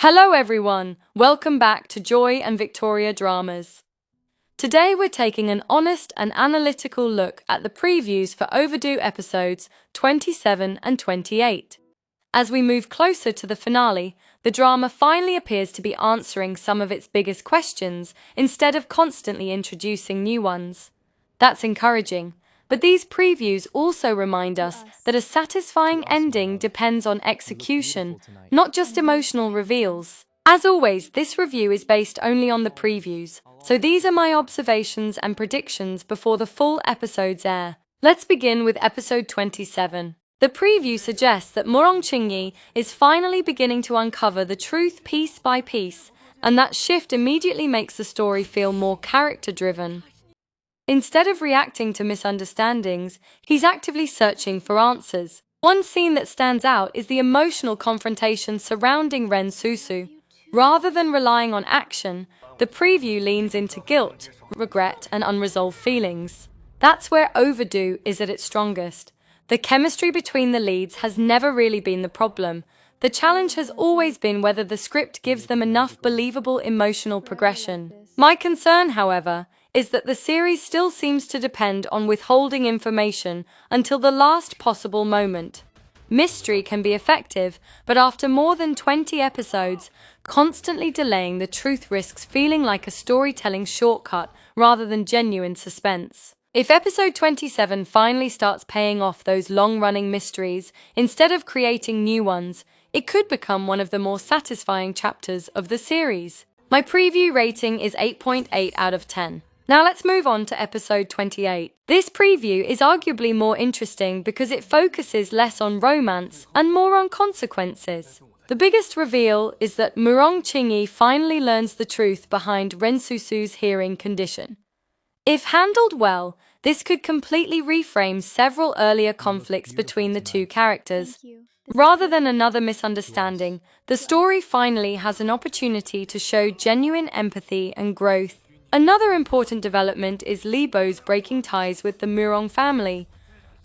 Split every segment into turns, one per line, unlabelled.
Hello everyone, welcome back to Joy and Victoria Dramas. Today we're taking an honest and analytical look at the previews for Overdo episodes 27 and 28. As we move closer to the finale, the drama finally appears to be answering some of its biggest questions instead of constantly introducing new ones. That's encouraging, but these previews also remind us that a satisfying ending depends on execution, not just emotional reveals. As always, this review is based only on the previews, so these are my observations and predictions before the full episodes air. Let's begin with episode 27. The preview suggests that Murong Qingyi is finally beginning to uncover the truth piece by piece, and that shift immediately makes the story feel more character-driven. Instead of reacting to misunderstandings, he's actively searching for answers. One scene that stands out is the emotional confrontation surrounding Ren Susu. Rather than relying on action, the preview leans into guilt, regret, and unresolved feelings. That's where Overdo is at its strongest. The chemistry between the leads has never really been the problem. The challenge has always been whether the script gives them enough believable emotional progression. My concern, however, is that the series still seems to depend on withholding information until the last possible moment. Mystery can be effective, but after more than 20 episodes, constantly delaying the truth risks feeling like a storytelling shortcut rather than genuine suspense. If episode 27 finally starts paying off those long-running mysteries instead of creating new ones, it could become one of the more satisfying chapters of the series. My preview rating is 8.8 out of 10. Now let's move on to episode 28. This preview is arguably more interesting because it focuses less on romance and more on consequences. The biggest reveal is that Murong Qingyi finally learns the truth behind Ren Susu's hearing condition. If handled well, this could completely reframe several earlier conflicts between the two characters. Rather than another misunderstanding, the story finally has an opportunity to show genuine empathy and growth. Another important development is Li Boze breaking ties with the Murong family.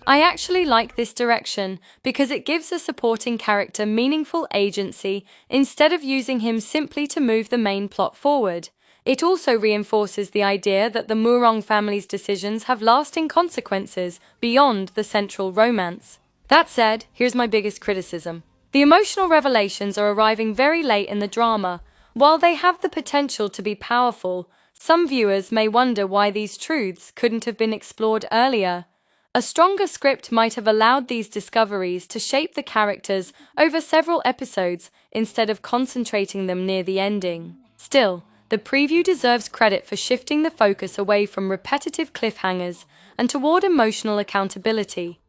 I actually like this direction because it gives a supporting character meaningful agency instead of using him simply to move the main plot forward. It also reinforces the idea that the Murong family's decisions have lasting consequences beyond the central romance. That said, here's my biggest criticism. The emotional revelations are arriving very late in the drama. While they have the potential to be powerful, some viewers may wonder why these truths couldn't have been explored earlier. A stronger script might have allowed these discoveries to shape the characters over several episodes instead of concentrating them near the ending. Still, the preview deserves credit for shifting the focus away from repetitive cliffhangers and toward emotional accountability.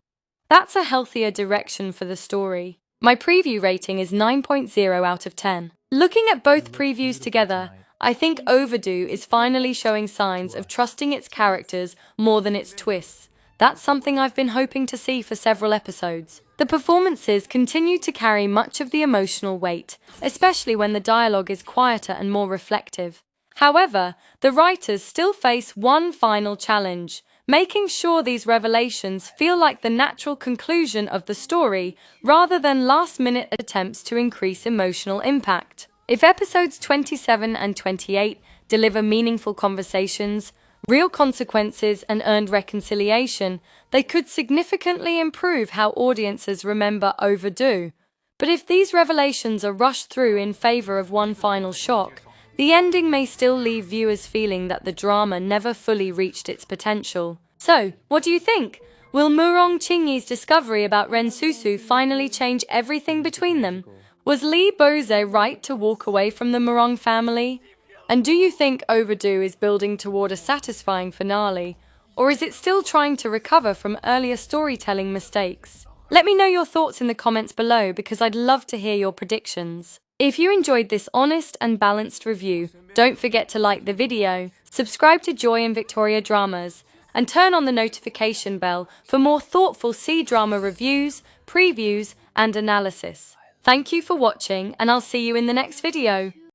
That's a healthier direction for the story. My preview rating is 9.0 out of 10. Looking at both previews together, I think Overdo is finally showing signs of trusting its characters more than its twists. That's something I've been hoping to see for several episodes. The performances continue to carry much of the emotional weight, especially when the dialogue is quieter and more reflective. However, the writers still face one final challenge: making sure these revelations feel like the natural conclusion of the story rather than last-minute attempts to increase emotional impact. If episodes 27 and 28 deliver meaningful conversations, real consequences, and earned reconciliation, they could significantly improve how audiences remember Overdo. But if these revelations are rushed through in favor of one final shock, the ending may still leave viewers feeling that the drama never fully reached its potential. So, what do you think? Will Murong Qingyi's discovery about Ren Susu finally change everything between them? Was Li Boze right to walk away from the Murong family? And do you think Overdo is building toward a satisfying finale, or is it still trying to recover from earlier storytelling mistakes? Let me know your thoughts in the comments below because I'd love to hear your predictions. If you enjoyed this honest and balanced review, don't forget to like the video, subscribe to Joy and Victoria Dramas, and turn on the notification bell for more thoughtful C-drama reviews, previews, and analysis. Thank you for watching, and I'll see you in the next video.